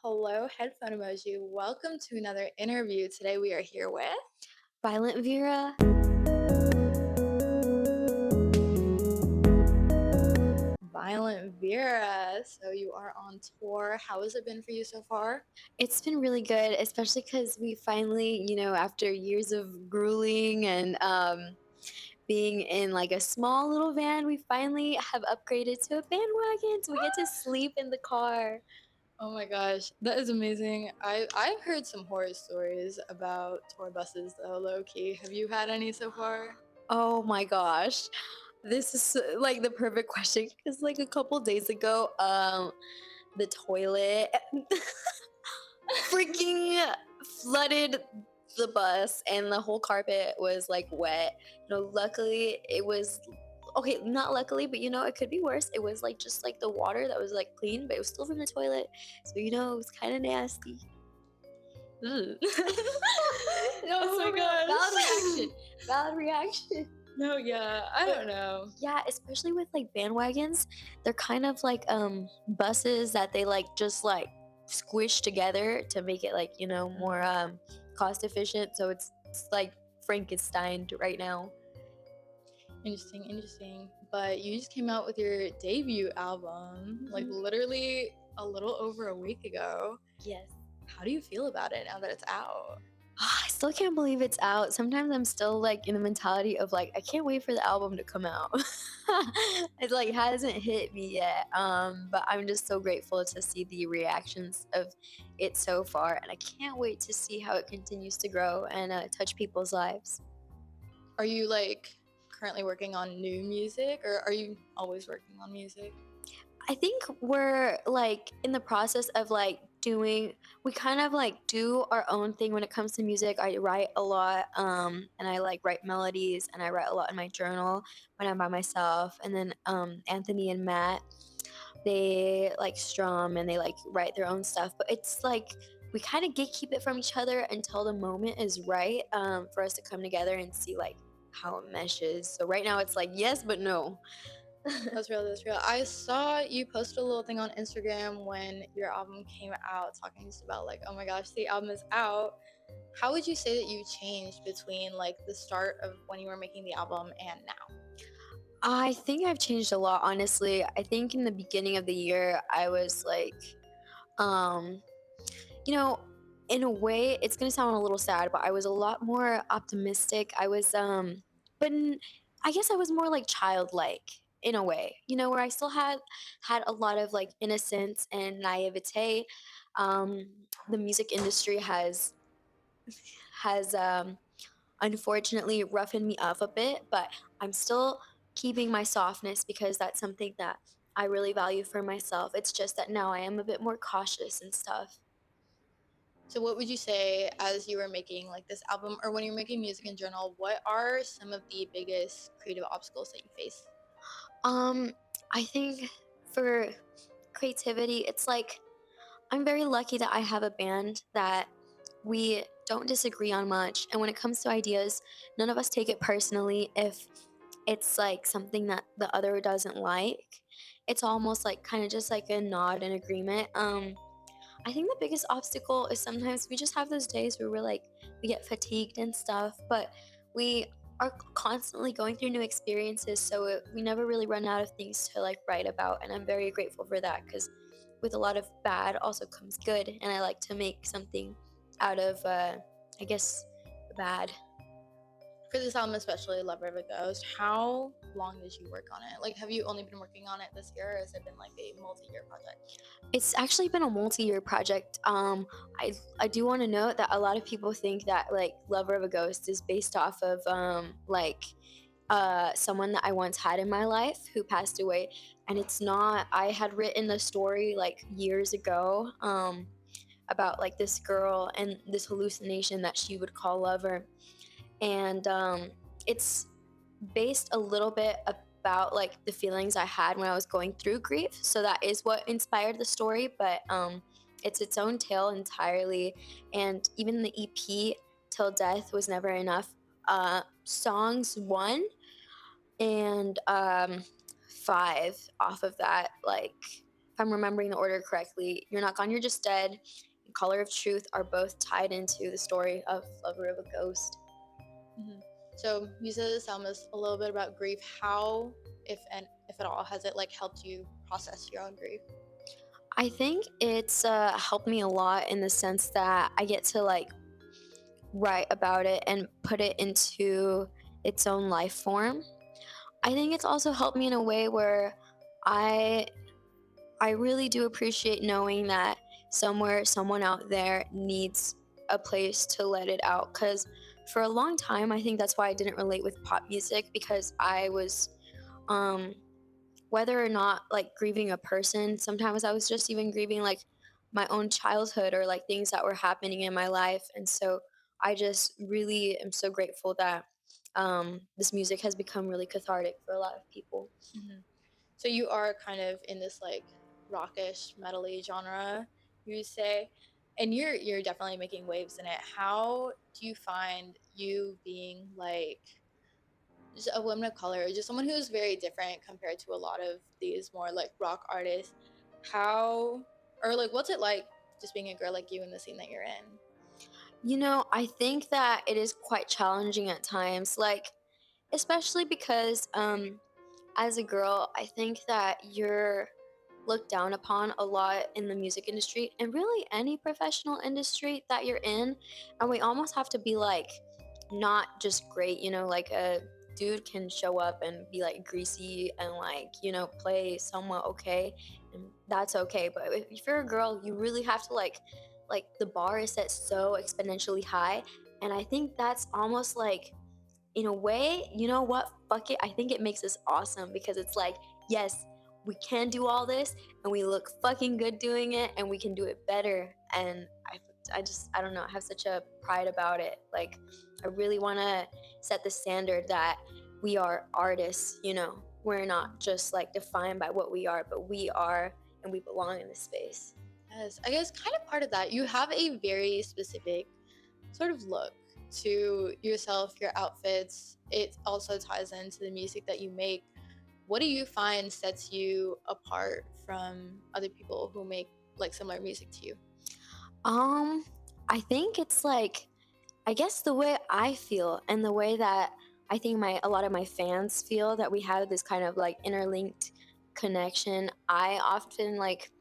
Hello, headphone emoji. Welcome to another interview. Today we are here with Violent Vira. Violent Vira. So you are on tour. How has it been for you so far? It's been really good, especially because we finally, after years of grueling and being in like a small little van, we finally have upgraded to a bandwagon, so we get to sleep in the car. Oh my gosh, that is amazing. I've heard some horror stories about tour buses though, low key. Have you had any so far? Oh my gosh. This is like the perfect question because like a couple days ago, the toilet freaking flooded the bus and the whole carpet was like wet. Luckily it was okay, not luckily, but it could be worse. It was like just like the water that was like clean, but it was still from the toilet. So it was kind of nasty. Ugh. No, it's Oh so my real. Bad gosh. reaction. Bad reaction. No, yeah, I But don't know. yeah, especially with like bandwagons, they're kind of like buses that they like just like squish together to make it like, more cost efficient. So it's like Frankenstein right now. Interesting, interesting. But you just came out with your debut album, like Mhm. literally a little over a week ago. Yes. How do you feel about it now that it's out? I still can't believe it's out. Sometimes I'm still like in the mentality of like I can't wait for the album to come out. It like hasn't hit me yet. But I'm just so grateful to see the reactions of it so far, and I can't wait to see how it continues to grow and touch people's lives. Are you like currently working on new music or are you always working on music? I think we're like in the process of like doing we kind of like do our own thing when it comes to music. I write a lot and I like write melodies and I write a lot in my journal when I'm by myself, and then Anthony and Matt, they like strum and they like write their own stuff, but it's like we kind of gatekeep it from each other until the moment is right for us to come together and see like how it meshes. So right now it's like yes but no. That's real, that's real. I saw you post a little thing on Instagram when your album came out talking just about like, oh my gosh, the album is out. How would you say that you changed between like the start of when you were making the album and now? I think I've changed a lot, honestly. I think in the beginning of the year, I was like, um, you know, in a way, it's gonna sound a little sad, but I was a lot more optimistic. I guess I was more like childlike in a way, where I still had a lot of like innocence and naivete. The music industry has unfortunately roughened me up a bit, but I'm still keeping my softness because that's something that I really value for myself. It's just that now I am a bit more cautious and stuff. So what would you say as you were making like this album or when you're making music in general, what are some of the biggest creative obstacles that you face? Um, I think for creativity, it's like I'm very lucky that I have a band that we don't disagree on much. And when it comes to ideas, none of us take it personally if it's like something that the other doesn't like. It's almost like kind of just like a nod and agreement. I think the biggest obstacle is sometimes we just have those days where we get fatigued and stuff, but we are constantly going through new experiences, so we never really run out of things to like write about. And I'm very grateful for that because with a lot of bad also comes good, and I like to make something out of, I guess, the bad. For this album, especially Love River Ghost, how long did you work on it? Like, have you only been working on it this year or has it been like a multi-year project? It's actually been a multi-year project. I do want to note that a lot of people think that like Lover of a Ghost is based off of someone that I once had in my life who passed away, and it's not. I had written the story like years ago about like this girl and this hallucination that she would call lover, and it's based a little bit about like the feelings I had when I was going through grief. So that is what inspired the story, but it's its own tale entirely. And even the EP Till Death Was Never Enough, songs one and five off of that, like if I'm remembering the order correctly. You're Not Gone, You're Just Dead, and Color of Truth are both tied into the story of Lover of a Ghost. Hmm. So you said this almost a little bit about grief. How, if at all, has it like helped you process your own grief? I think it's helped me a lot in the sense that I get to like write about it and put it into its own life form. I think it's also helped me in a way where I I really do appreciate knowing that somewhere someone out there needs a place to let it out, cuz for a long time I think that's why I didn't relate with pop music, because I was um whether or not like grieving a person, sometimes I was just even grieving like my own childhood or like things that were happening in my life. And so I just really am so grateful that this music has become really cathartic for a lot of people. Hmm. So you are kind of in this like rockish, metally genre, you would say, and you're definitely making waves in it. How do you find you being like just a woman of color, just someone who's very different compared to a lot of these more like rock artists? How, or like what's it like just being a girl like you in the scene that you're in? You know, I think that it is quite challenging at times, like, especially because as a girl, I think that you're looked down upon a lot in the music industry and really any professional industry that you're in. And we almost have to be like, not just great, like a dude can show up and be like greasy and like, play somewhat okay. And that's okay. But if you're a girl, you really have to like the bar is set so exponentially high. And I think that's almost like, in a way, you know what? Fuck it. I think it makes us awesome because it's like, yes, we can do all this and we look fucking good doing it and we can do it better. And I don't know, I have such a pride about it. Like, I really want to set the standard that we are artists, We're not just like defined by what we are, but we are and we belong in this space. Yes, I guess kind of part of that. You have a very specific sort of look to yourself, your outfits. It also ties into the music that you make. What do you find sets you apart from other people who make like similar music to you? Um, I think it's like, I guess the way I feel and the way that I think a lot of my fans feel, that we have this kind of like interlinked connection. I often like,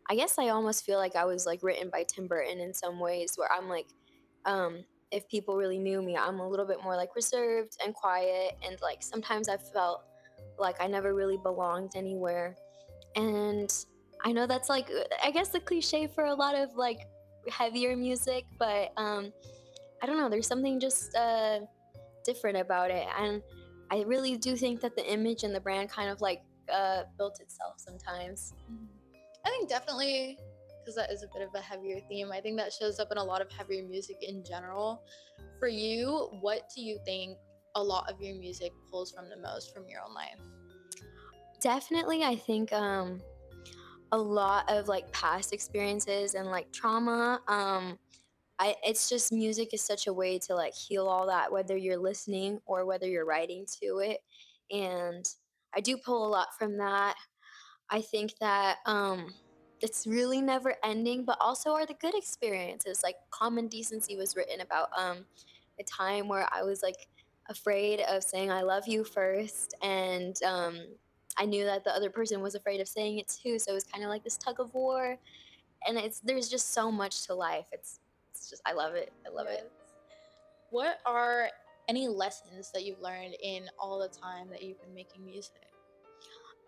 I guess I almost feel like I was like written by Tim Burton in some ways, where I'm like, if people really knew me, I'm a little bit more like reserved and quiet, and like sometimes I felt like I never really belonged anywhere. And I know that's like, I guess the cliche for a lot of like heavier music, but I don't know, there's something just different about it. And I really do think that the image and the brand kind of like built itself sometimes. Mhm. I think definitely because that is a bit of a heavier theme. I think that shows up in a lot of heavier music in general. For you, what do you think a lot of your music pulls from the most from your own life? Definitely, I think a lot of like past experiences and like trauma. It's just music is such a way to like heal all that, whether you're listening or whether you're writing to it. And I do pull a lot from that. I think that it's really never ending, but also are the good experiences. Like Common Decency was written about a time where I was like afraid of saying I love you first, and I knew that the other person was afraid of saying it too. So it was kind of like this tug of war, and there's just so much to life. It's just, I love it. I love it. Yes. What are any lessons that you've learned in all the time that you've been making music?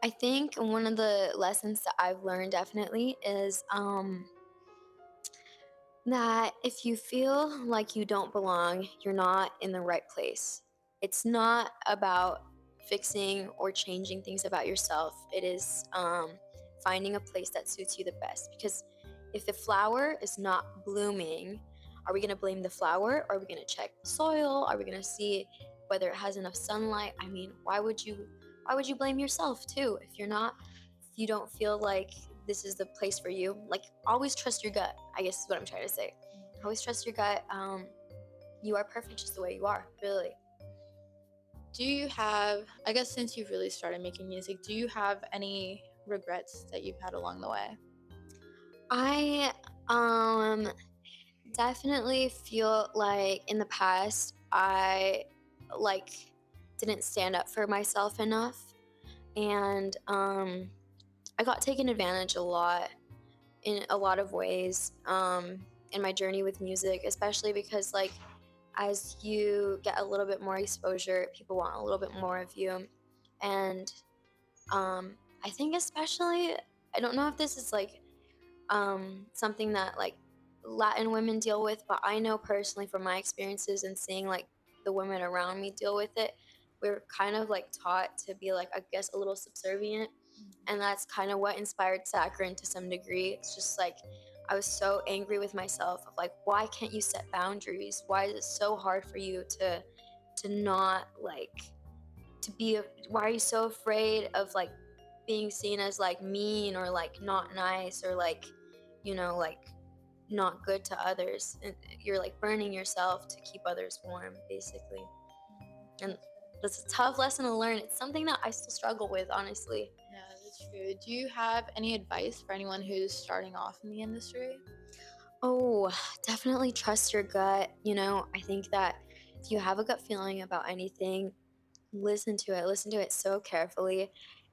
I think one of the lessons that I've learned definitely is that if you feel like you don't belong, you're not in the right place. It's not about fixing or changing things about yourself. It is finding a place that suits you the best. Because if the flower is not blooming, are we going to blame the flower? Or are we going to check the soil? Are we going to see whether it has enough sunlight? I mean, why would you blame yourself too if you don't feel like this is the place for you? Like, always trust your gut, I guess is what I'm trying to say. Always trust your gut. You are perfect just the way you are, really. Do you have, I guess since you've really started making music, do you have any? regrets that you've had along the way? I definitely feel like in the past I like didn't stand up for myself enough, and I got taken advantage a lot in a lot of ways in my journey with music, especially because like as you get a little bit more exposure, people want a little bit more of you. And I think especially, I don't know if this is like something that like Latin women deal with, but I know personally from my experiences and seeing like the women around me deal with it, we're kind of like taught to be like, I guess, a little subservient. And that's kind of what inspired Saccharin to some degree. It's just like I was so angry with myself of like, why can't you set boundaries? Why is it so hard for you to not like to be why are you so afraid of like being seen as like mean or like not nice or like like not good to others, and you're like burning yourself to keep others warm basically. And that's a tough lesson to learn. It's something that I still struggle with, honestly. Yeah, that's true. Do you have any advice for anyone who's starting off in the industry? Oh, definitely trust your gut. I think that if you have a gut feeling about anything, listen to it so carefully.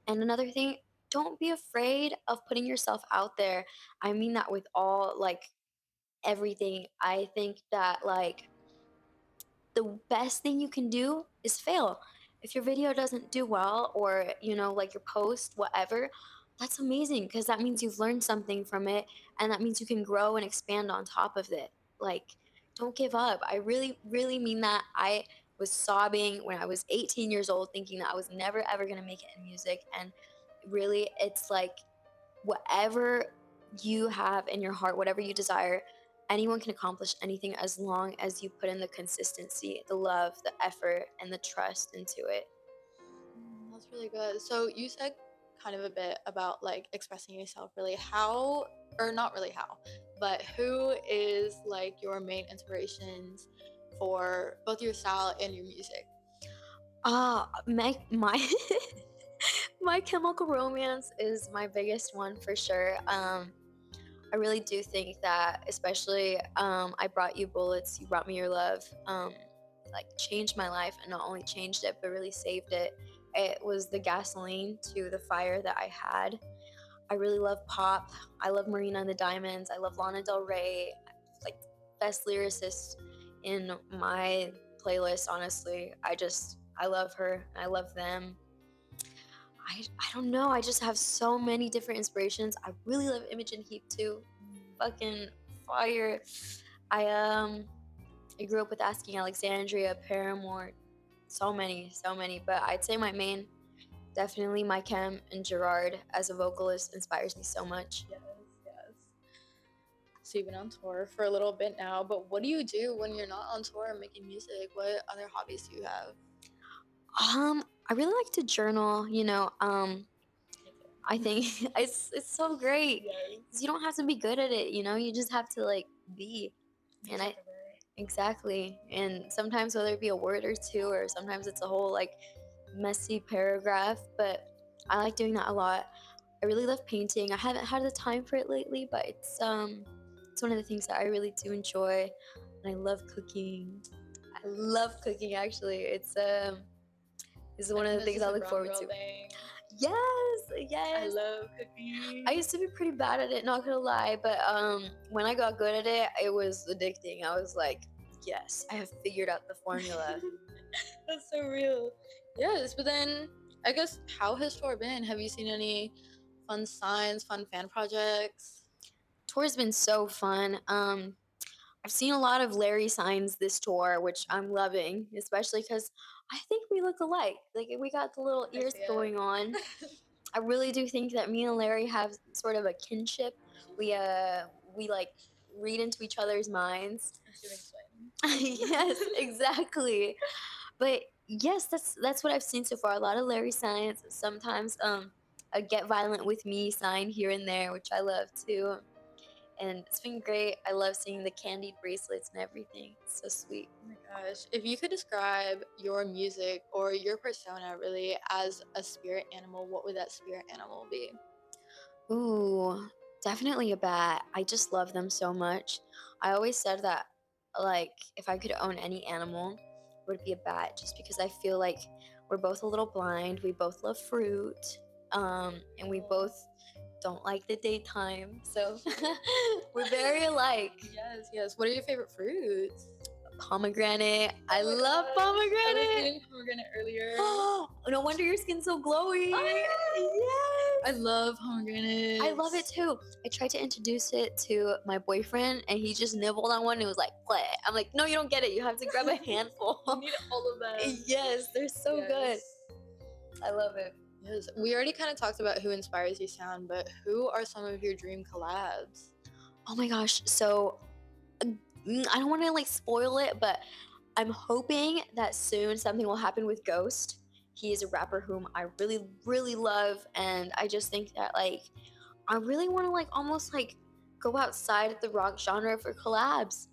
And another thing, don't be afraid of putting yourself out there. I mean that with all like everything. I think that like the best thing you can do is fail. If your video doesn't do well or, like your post, whatever, that's amazing because that means you've learned something from it and that means you can grow and expand on top of it. Like, don't give up. I really, really mean that. I was sobbing when I was 18 years old, thinking that I was never, ever going to make it in music. And really, it's like whatever you have in your heart, whatever you desire, anyone can accomplish anything as long as you put in the consistency, the love, the effort, and the trust into it. That's really good. So you said kind of a bit about like expressing yourself really how or not really how, but who is like your main inspirations for both your style and your music? My my Chemical Romance is my biggest one for sure. I really do think that, especially I Brought You Bullets, You Brought Me Your Love, like changed my life, and not only changed it, but really saved it. It was the gasoline to the fire that I had. I really love pop. I love Marina and the Diamonds. I love Lana Del Rey. Like, best lyricist in my playlist, honestly. I love her. I love them. I don't know. I just have so many different inspirations. I really love Imogen Heap too. Fucking fire. I grew up with Asking Alexandria, Paramore, so many. But I'd say my main, definitely My Chem and Gerard as a vocalist inspires me so much. Yes, yes. So you've been on tour for a little bit now, but what do you do when you're not on tour and making music? What other hobbies do you have? I really like to journal. I think it's so great Yes. because you don't have to be good at it. You just have to like be. And I exactly. And sometimes whether it be a word or two, or sometimes it's a whole like messy paragraph, but I like doing that a lot. I really love painting. I haven't had the time for it lately, but it's one of the things that I really do enjoy. And I love cooking. I love cooking actually. It's one of the This things is I a look brown forward girl to. thing. Yes, I yes. love cooking. I used to be pretty bad at it, not gonna lie, but when I got good at it, it was addicting. I was like, yes, I have figured out the formula. That's so real. Yes, but then I guess how has tour been? Have you seen any fun signs, fun fan projects? Tour's been so fun. I've seen a lot of Larry signs this tour, which I'm loving, especially because I think we look alike. Like we got the little I ears see it. going on. I really do think that me and Larry have sort of a kinship. We we like read into each other's minds. Assuming swing. Yes, exactly. But yes, that's what I've seen so far. A lot of Larry signs. Sometimes a Get Violent with Me sign here and there, which I love too. And it's been great. I love seeing the candied bracelets and everything. It's so sweet. Oh my gosh. If you could describe your music or your persona really as a spirit animal, what would that spirit animal be? Ooh, definitely a bat. I just love them so much. I always said that, like, if I could own any animal, it would be a bat, just because I feel like we're both a little blind. We both love fruit, and we both don't like the daytime. So we're very alike. Yes, yes. What are your favorite fruits? Pomegranate. I Oh my love gosh, I was pomegranate. eating pomegranate earlier. No wonder your skin's so glowy. Yes. I love pomegranates. I love it too. I tried to introduce it to my boyfriend and he just nibbled on one and was like, "What?" I'm like, "No, you don't get it. You have to grab a handful." You need all of them. Yes, they're so good. I love it. Yes. We already kind of talked about who inspires your sound, but who are some of your dream collabs? Oh my gosh. So I don't want to like spoil it, but I'm hoping that soon something will happen with Ghost. He is a rapper whom I really, really love, and I just think that like I really want to like almost like go outside of the rock genre for collabs.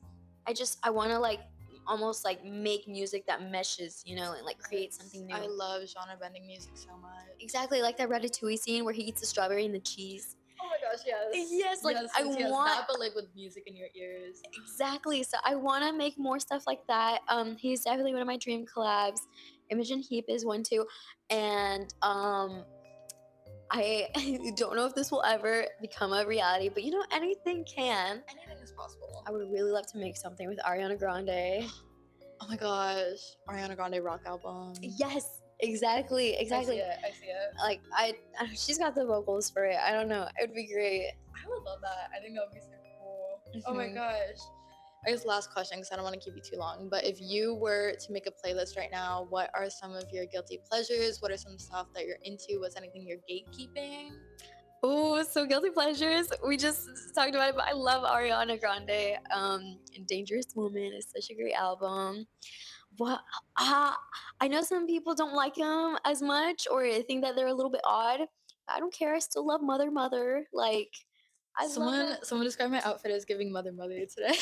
I want to like almost like make music that meshes, and like create something new. I love genre bending music so much. Exactly, like that Ratatouille scene where he eats the strawberry and the cheese. Oh my gosh, yes. Yes, like I want that, but like with music in your ears. exactly. So I want to make more stuff like that. He's definitely one of my dream collabs. Imogen Heap is one too, and I don't know if this will ever become a reality, but anything can. Anything is possible. I would really love to make something with Ariana Grande. Oh my gosh, Ariana Grande rock album. Yes, exactly. I see it. Like she's got the vocals for it. I don't know. It would be great. I would love that. I think that would be so cool. Oh my gosh. I guess last question, because I don't want to keep you too long. But if you were to make a playlist right now, what are some of your guilty pleasures? What are some stuff that you're into? What's anything you're gatekeeping? Oh, so guilty pleasures. We just talked about it, but I love Ariana Grande. And Dangerous Woman is such a great album. What? I know some people don't like them as much, or think that they're a little bit odd. I don't care. I still love Mother Mother. Like, I love that. Someone described my outfit as giving Mother today.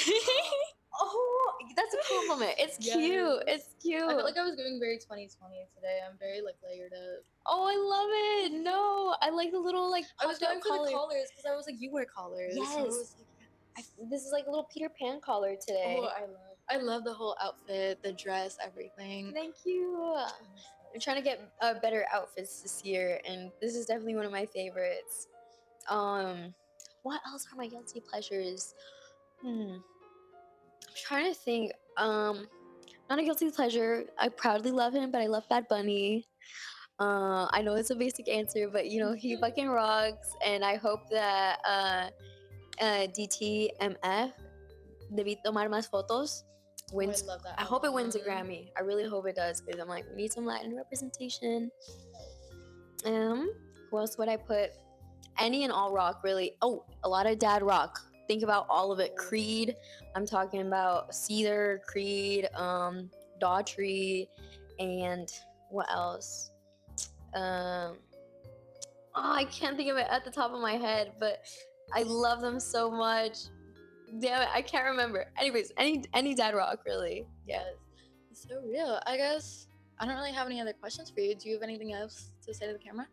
Oh, that's a compliment. It's cute. Yes. It's cute. I feel like I was giving very 2020 today. I'm very like layered up. Oh, I love it. No, I like the little like. I was going for collar. the collars because I was like, you wear collars. Yes. So I was like, This is like a little Peter Pan collar today. oh, I love the whole outfit, the dress, everything. Thank you. I'm trying to get better outfits this year, and this is definitely one of my favorites. What else are my guilty pleasures? I'm trying to think. Not a guilty pleasure. I proudly love him, but I love Bad Bunny. I know it's a basic answer, but he fucking rocks, and I hope that DTMF, Debí Tomar Más Fotos, wins. I love that. I hope it wins a Grammy. I really hope it does, because I'm like, we need some Latin representation. Who else would I put? Any and all rock, really. Oh, a lot of dad rock. Think about all of it. Creed. I'm talking about Seether, Creed, Daughtry, and what else? I can't think of it at the top of my head, but I love them so much. Damn it, I can't remember. Anyways, any dad rock, really. Yes. It's so real. I guess I don't really have any other questions for you. Do you have anything else to say to the camera?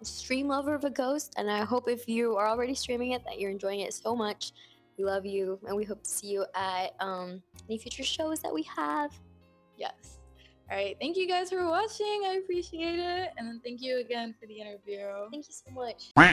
Stream lover of a ghost, and I hope if you are already streaming it that you're enjoying it so much. We love you, and we hope to see you at any future shows that we have. Yes. All right. Thank you guys for watching. I appreciate it. And then thank you again for the interview. Thank you so much.